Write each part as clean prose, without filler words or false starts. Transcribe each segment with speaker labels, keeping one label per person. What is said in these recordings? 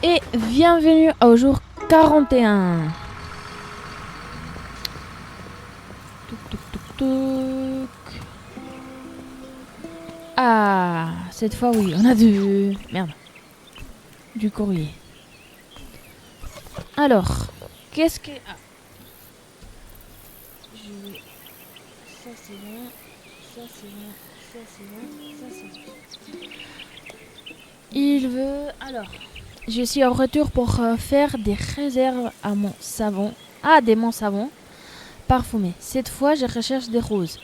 Speaker 1: et bienvenue au jour 41. Touc, touc, touc, touc. Ah, cette fois oui, on a du... Merde. Du courrier. Alors, qu'est-ce que... Ah. Ça c'est bon, ça c'est bon, ça c'est bon, ça c'est bon. Il veut... Alors, je suis en retour pour faire des réserves à mon savon. Ah, des mon savon parfumé. Cette fois, je recherche des roses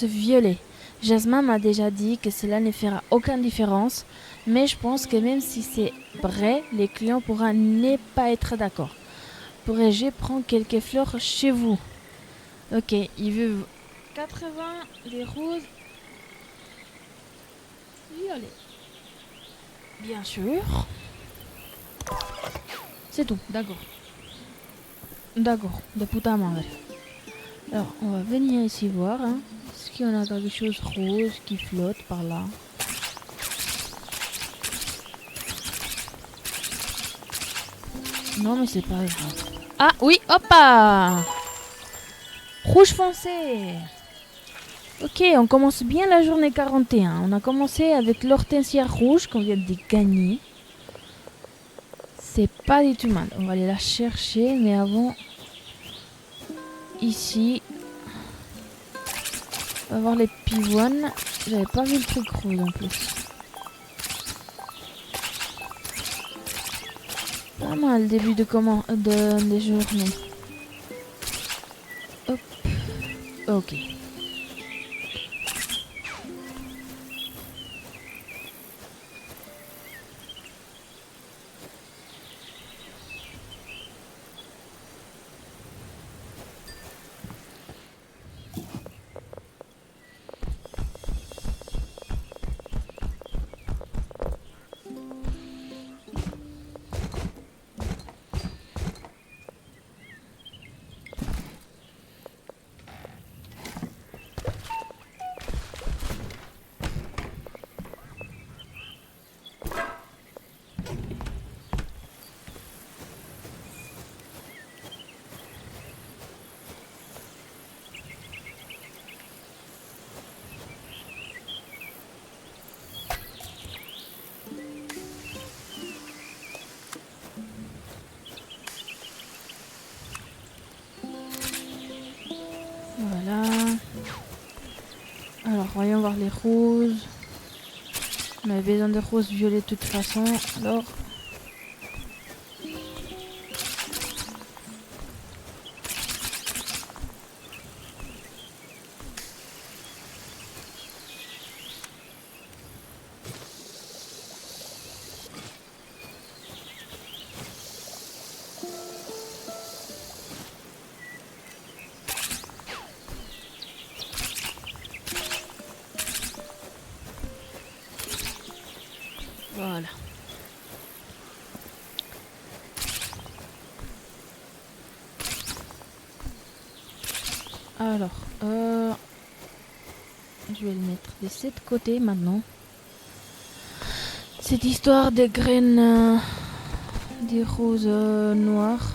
Speaker 1: violets. Jasmin m'a déjà dit que cela ne fera aucune différence, mais je pense que même si c'est vrai, les clients pourront ne pas être d'accord. Pourrais-je prendre quelques fleurs chez vous? Ok, il veut 80 des roses violets. Bien sûr. C'est tout, d'accord. D'accord, de puta madre. Alors, on va venir ici voir. Hein. Est-ce qu'il y en a quelque chose rose qui flotte par là? Non, mais c'est pas grave. Ah oui, hoppa! Rouge foncé. Ok, on commence bien la journée 41. On a commencé avec l'hortensia rouge qu'on vient de gagner. C'est pas du tout mal. On va aller la chercher, mais avant... Ici... On va voir les pivoines. J'avais pas vu le truc rose en plus. Pas mal, début de des journées. Hop. Ok. Voilà. Alors, voyons voir les roses. On avait besoin de roses violets de toute façon. Alors... Voilà. Alors, je vais le mettre de cet côté maintenant. Cette histoire de graines des roses noires.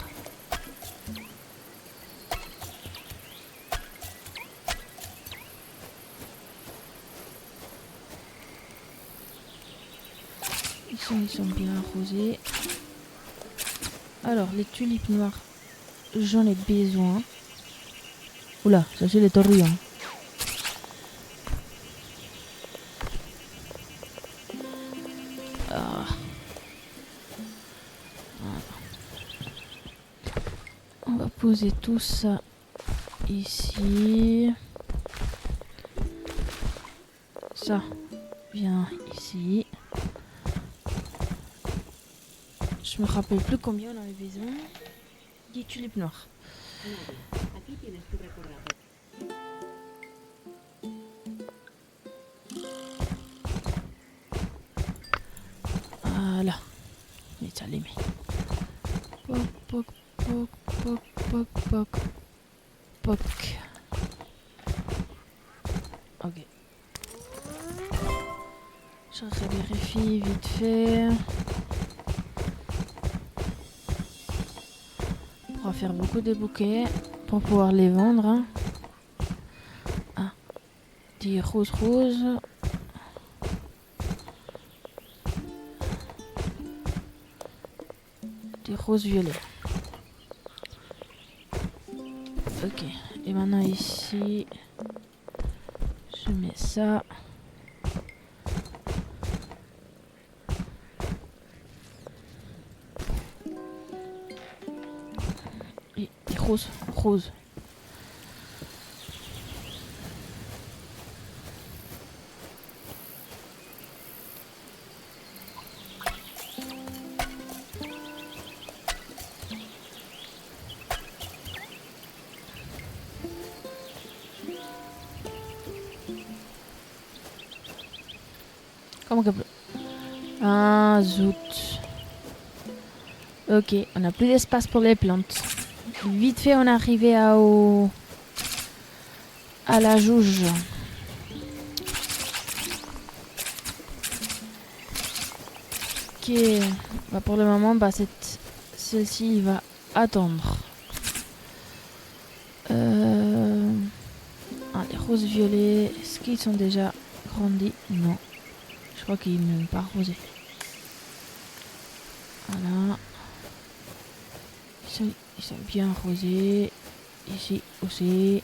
Speaker 1: Ils sont bien arrosés. Alors, les tulipes noires, j'en ai besoin. Oula, ça c'est les torrillons. Ah. On va poser tout ça ici. Ça vient ici. Je me rappelle plus combien on avait besoin. 10 tulipes noires. Voilà. Et ça les met. Poc, poc, poc, poc, poc, poc, poc. Ok. Je vérifie vite fait. va faire beaucoup de bouquets pour pouvoir les vendre. Hein. Ah, des roses roses. Des roses violets. Ok, et maintenant ici, je mets ça. Et des roses, roses. Comment que... Ah, zut. Ok, on n'a plus d'espace pour les plantes. Vite fait, on est arrivé à la jauge. Ok, bah pour le moment, bah celle-ci va attendre. Ah, les roses violets, est-ce qu'ils sont déjà grandis? Non. Je crois qu'ils ne sont pas arrosés. Voilà. Ils sont bien arrosés. Ici aussi.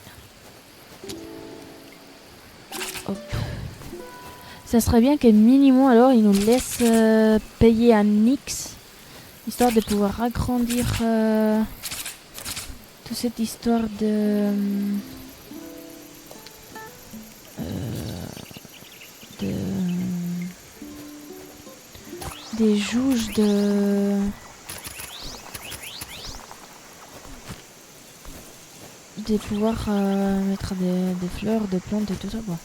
Speaker 1: Hop. Ça serait bien que minimum alors ils nous laissent payer un X. Histoire de pouvoir agrandir toute cette histoire de des jauges de pouvoir mettre des fleurs, des plantes et tout ça quoi.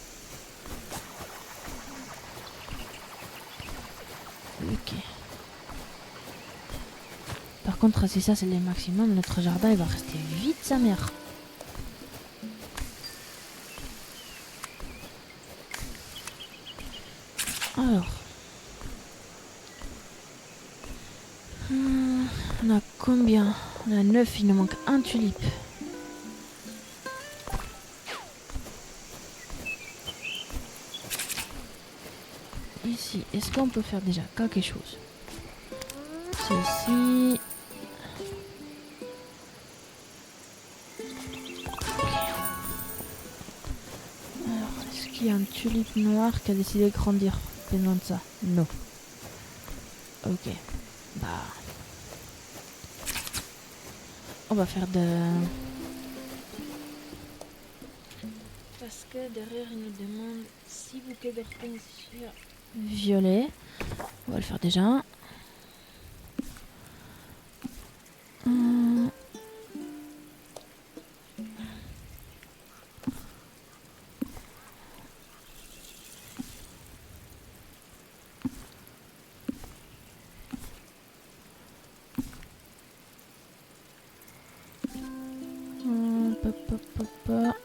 Speaker 1: Ok. Par contre si ça c'est le maximum, notre jardin il va rester vide sa mère. Alors. On a combien? On a 9, il nous manque un tulipe. Ici, est-ce qu'on peut faire déjà quelque chose? Ceci. Alors, est-ce qu'il y a un tulipe noir qui a décidé de grandir pendant de ça? Non. Ok. Bah. On va faire de... Parce que derrière, il nous demande 6 bouquets d'hortensia violet. On va le faire déjà.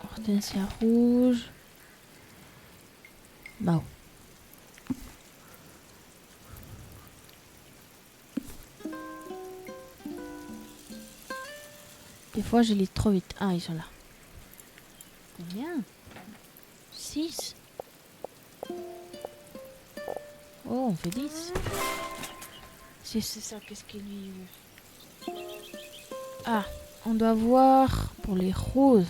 Speaker 1: Hortensia rouge. Bah. Des fois, je lis trop vite. Ah, ils sont là. Combien? 6. Oh, on fait 10. Si c'est ça, qu'est-ce qu'il lui veut? Ah, on doit voir pour les roses.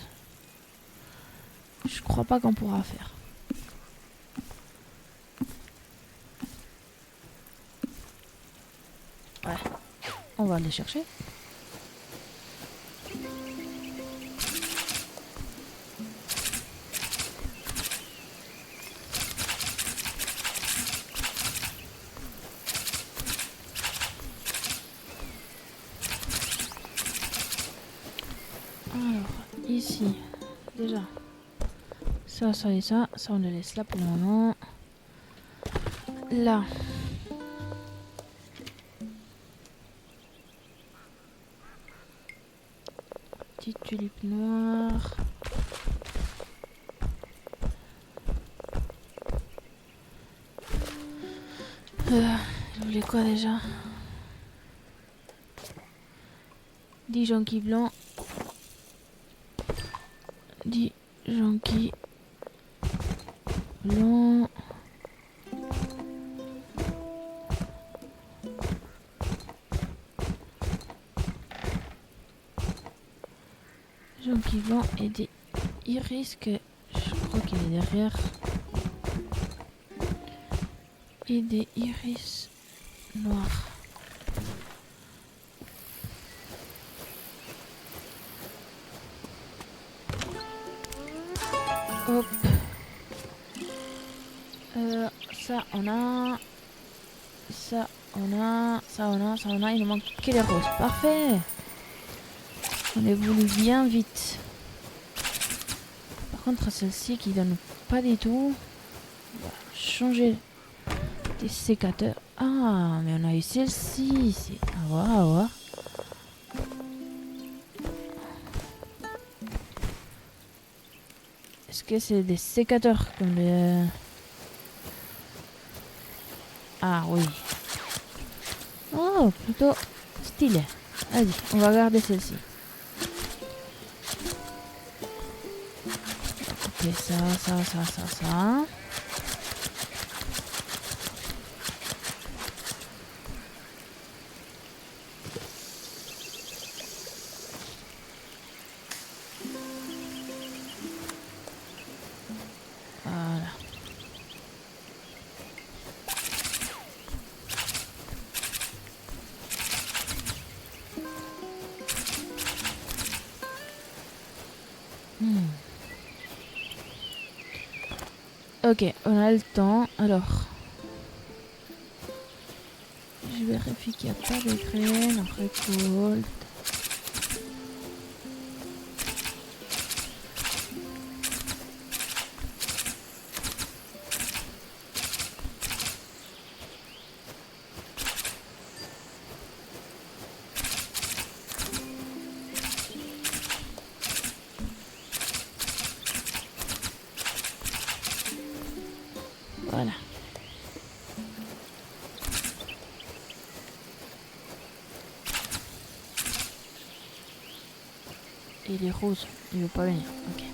Speaker 1: Je crois pas qu'on pourra faire. Ouais, on va aller chercher. Alors, ici, déjà, ça et ça on le laisse là pour le moment. Là. Petite tulipe noire. Je voulais quoi déjà? 10 jonquilles blancs. 10 jonquilles blancs. Jonquilles blancs et des iris que je crois qu'il est derrière. Et des iris noirs. Hop. Ça on a. Ça on a. Ça on a. Ça on a. Il nous manque que les roses. Parfait. On évolue bien vite. Par contre celle-ci qui donne pas du tout. On va changer des sécateurs. Ah mais on a eu celle-ci. À voir, à voir. Est-ce que c'est des sécateurs comme des... Ah oui. Oh, plutôt stylé. Vas-y, on va garder celle-ci. Ok, ça. Voilà. Ok, on a le temps. Alors, je vérifie qu'il n'y a pas de graines. On récolte. Voilà. Et les roses, il veut pas venir. Ok.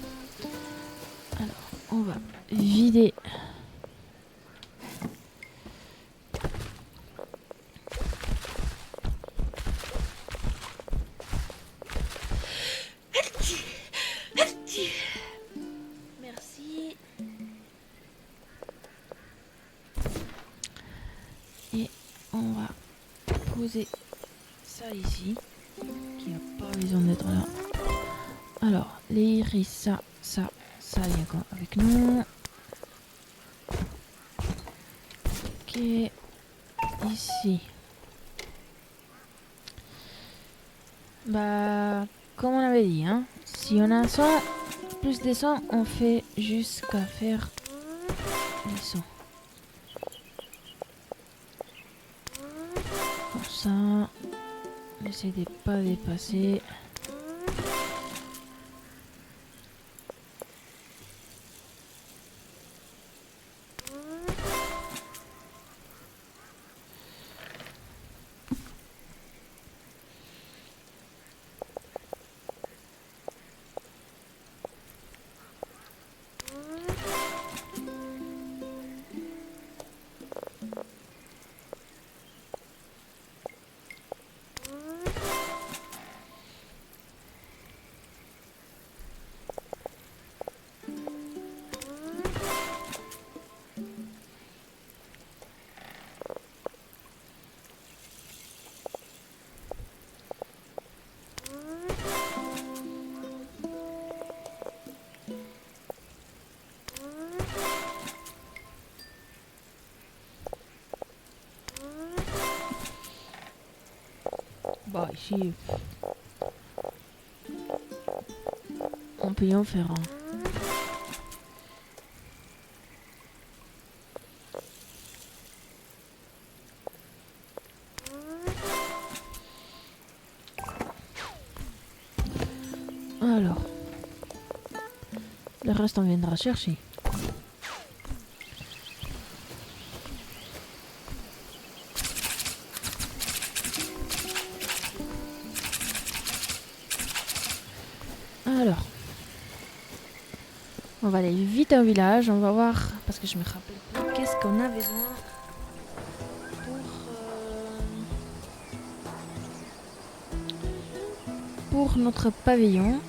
Speaker 1: Alors, on va vider. Merci. Et on va poser ça ici, qui n'a pas besoin d'être là. Alors, les iris, ça vient avec nous. Ok, ici. Bah, comme on avait dit, hein, si on a 100, plus des 100, on fait jusqu'à faire les 100. Comme ça, n'essaie de pas dépasser. Bah ici, on peut y en faire un. Alors, le reste on viendra chercher. On va aller vite au village, on va voir, parce que je me rappelle plus, qu'est-ce qu'on a besoin pour notre pavillon.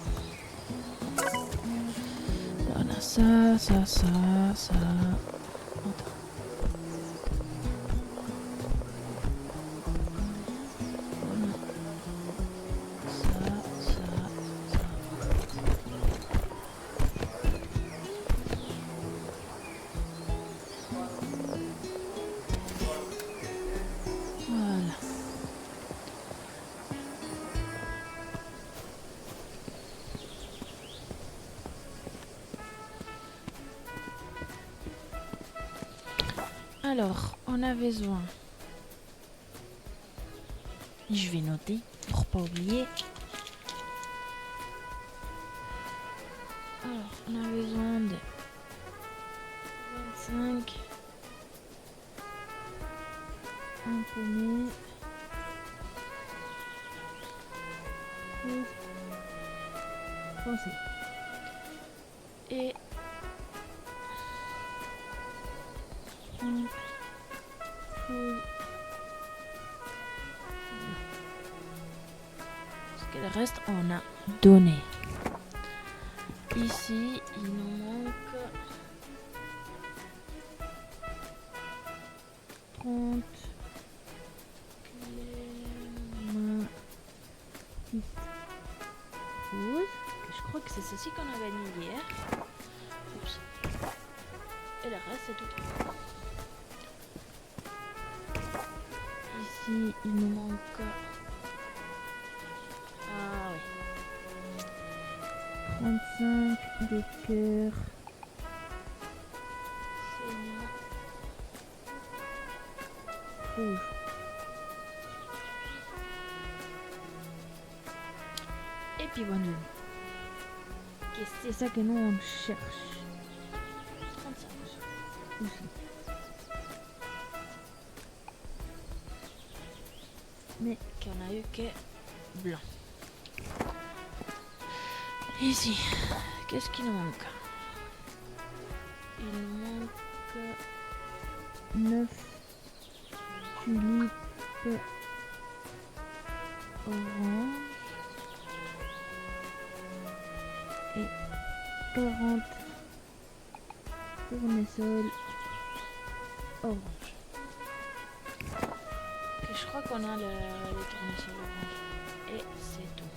Speaker 1: Voilà, ça. Voilà. Alors, on a besoin. Je vais noter pour pas oublier. Alors, on a besoin de 25 un pommier. Français. Et parce que le reste on a donné. Ici il nous manque 30 roses. Je crois que c'est ceci qu'on a gagné hier. Oups. Et le reste c'est tout. Ici il nous manque. Ah oui. 35 des cœurs. Rouge. Et puis voilà. C'est ça que nous on cherche. 35 aussi. Mais qu'il n'y en a eu que blanc. Ici, qu'est-ce qu'il nous manque? Il nous manque 9 tulipes orange et 40 tournesols orange. Okay, je crois qu'on a les tournesols orange et c'est tout.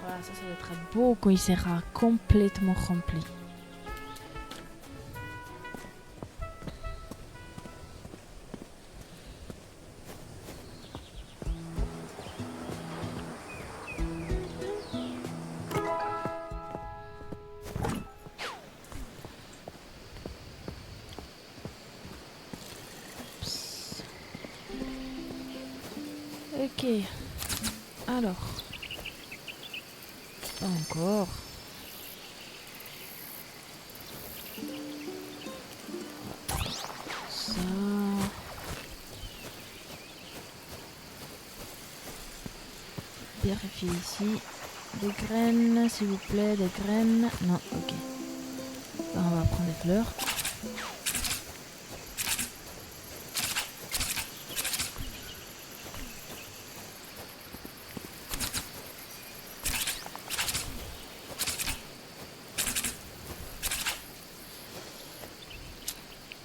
Speaker 1: Voilà, ça va être beau quand il sera complètement rempli. Ok, alors, pas encore. Ça. Vérifier ici. Des graines, s'il vous plaît, des graines. Non, ok. Alors, on va prendre des fleurs.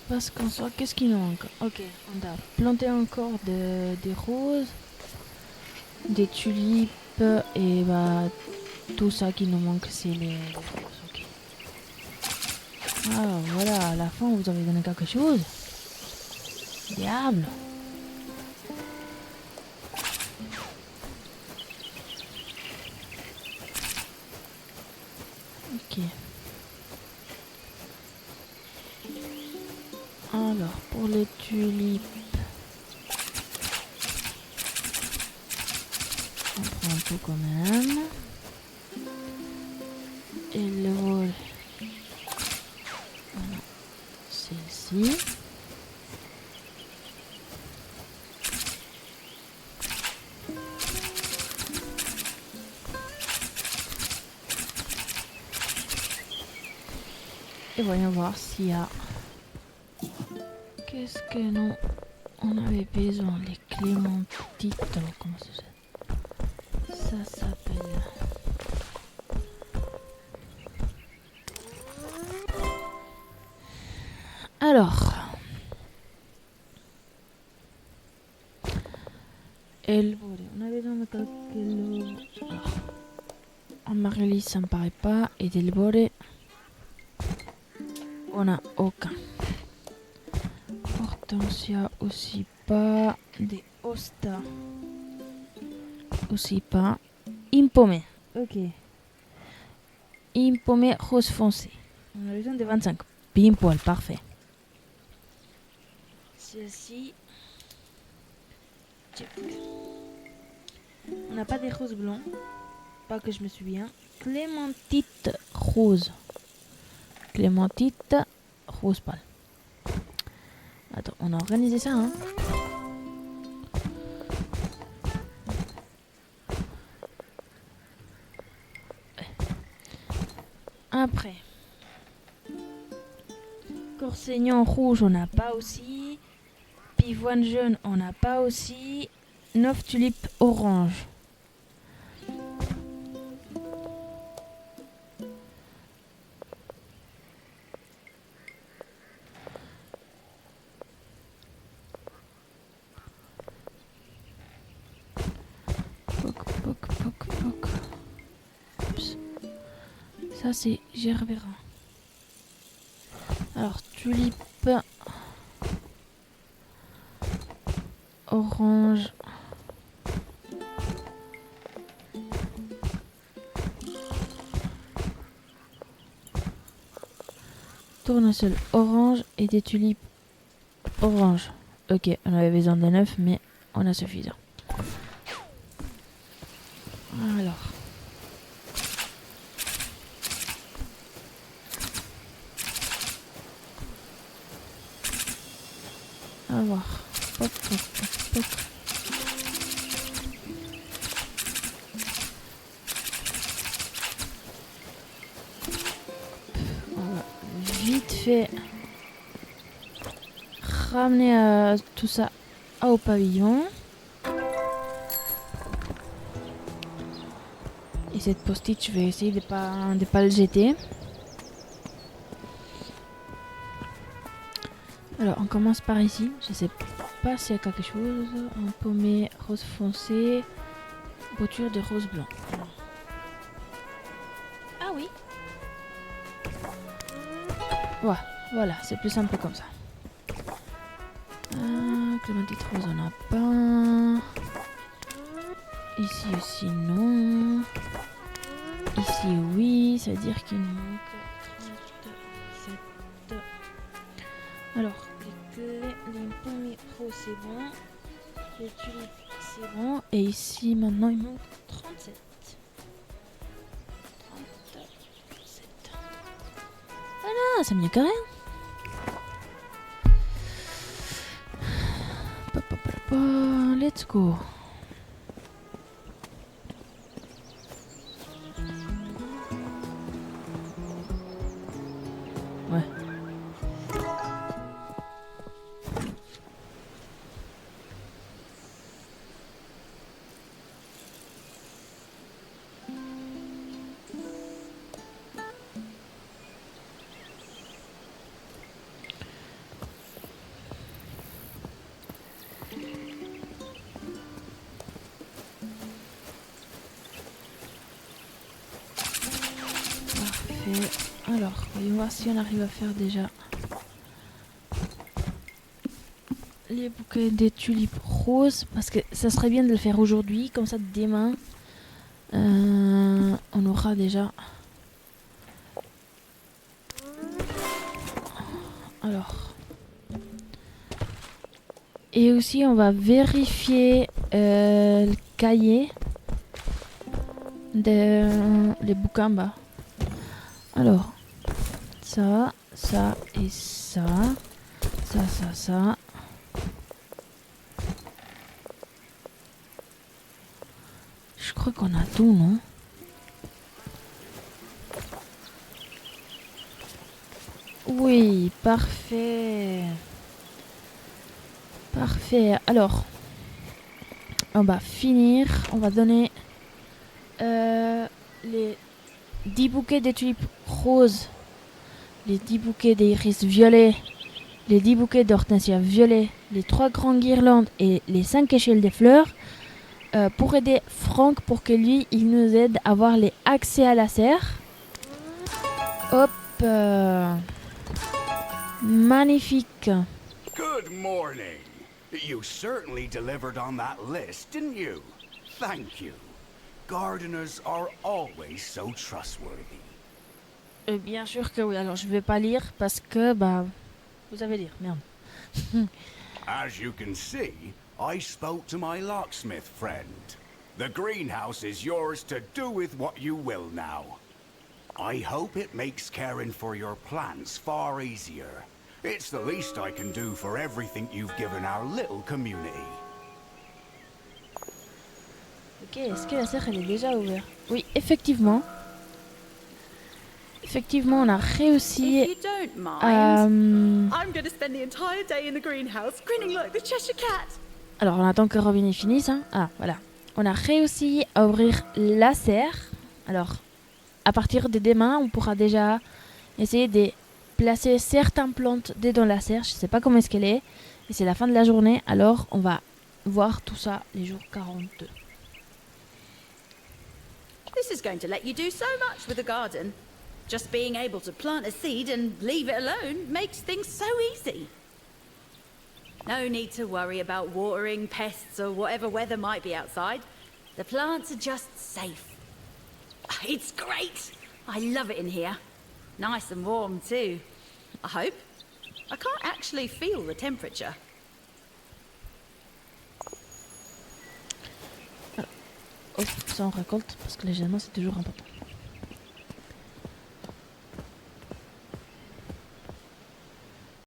Speaker 1: Parce qu'en soit, qu'est-ce qu'il nous manque? Ok, on a planté encore des roses, des tulipes et bah tout ça qui nous manque c'est les roses. Okay. Alors voilà, à la fin vous avez donné quelque chose. Diable. Ok. Alors, pour les tulipes, on prend un peu quand même. Et le rôle, voilà, celle-ci. Et voyons voir s'il y a... Qu'est-ce que non on avait besoin? Les clémentites. Comment ça s'appelle? Alors... El bore. On avait besoin de quelques... Alors, amaryllis, ça me paraît pas. Et del bore, on a aucun. Hortensia aussi pas. Des hosta aussi pas. Impomé. Ok. Impomé rose foncé. On a besoin de 25. Pile poil, parfait. Ceci. Check. On n'a pas des roses blancs. Pas que je me souviens. Clémentite rose. Clémentite rose pâle. Attends, on a organisé ça, hein. Après. Corseignon rouge, on n'a pas aussi. Pivoine jaune, on n'a pas aussi. 9 tulipes orange. Ça c'est gerbera. Alors tulipe orange. Tournesol orange et des tulipes orange. Ok, on avait besoin de 9 mais on a suffisant. Alors. À voir. Pop, pop, pop, pop. On va vite fait ramener tout ça au pavillon. Et cette post-it, je vais essayer de pas le jeter. Alors, on commence par ici. Je sais pas s'il y a quelque chose. Un pommet rose foncé. Bouture de rose blanc. Ah oui. Ouais, voilà, c'est plus simple comme ça. Clémentite rose, on n'a pas. Ici aussi, non. Ici, oui. Ça veut dire qu'il nous manque 37. Alors, les pommes roses, c'est bon. Les tulipes, c'est bon. Et ici, maintenant, il manque 37. 37. Voilà, c'est mieux que rien. Let's go. Ouais. Alors, voyons voir si on arrive à faire déjà les bouquets des tulipes roses. Parce que ça serait bien de le faire aujourd'hui. Comme ça, demain, on aura déjà... Alors... Et aussi, on va vérifier le cahier les bouquins bas. Alors, ça et ça. Ça. Je crois qu'on a tout, non? Parfait. Parfait. Alors, on va finir. On va donner les 10 bouquets de tulipes roses, les 10 bouquets d'iris violets, les 10 bouquets d'hortensia violets, les 3 grandes guirlandes et les 5 échelles de fleurs pour aider Franck pour que lui, il nous aide à avoir les accès à la serre. Hop. Magnifique.
Speaker 2: Good morning. You certainly delivered on that list, didn't you? Thank you. Gardeners are always so trustworthy.
Speaker 1: Bien sûr que oui. Alors je vais pas lire parce que bah vous savez lire. Merde.
Speaker 2: As you can see, I spoke to my locksmith friend. The greenhouse is yours to do with what you will now. I hope it makes caring for your plants far easier. It's the least I can do for everything you've given our little community.
Speaker 1: Ok, est-ce que la serre elle est déjà ouverte? Oui, effectivement. Effectivement, on a réussi.
Speaker 3: If you don't mind, I'm going to spend the entire day in the greenhouse grinning like the Cheshire Cat.
Speaker 1: Alors, on attend que Robin y finisse. Hein. Ah, voilà. On a réussi à ouvrir la serre. Alors, à partir de demain, on pourra déjà essayer de placer certaines plantes dans la serre. Je ne sais pas comment est-ce qu'elle est. Et c'est la fin de la journée. Alors, on va voir tout ça les jours 42.
Speaker 3: This is going to let you do so much with the garden. Just being able to plant a seed and leave it alone makes things so easy. No need to worry about watering, pests, or whatever weather might be outside. The plants are just safe. It's great! I love it in here. Nice and warm too. I hope. I can't actually feel the temperature.
Speaker 1: Hop, ça on récolte parce que les germains c'est toujours important.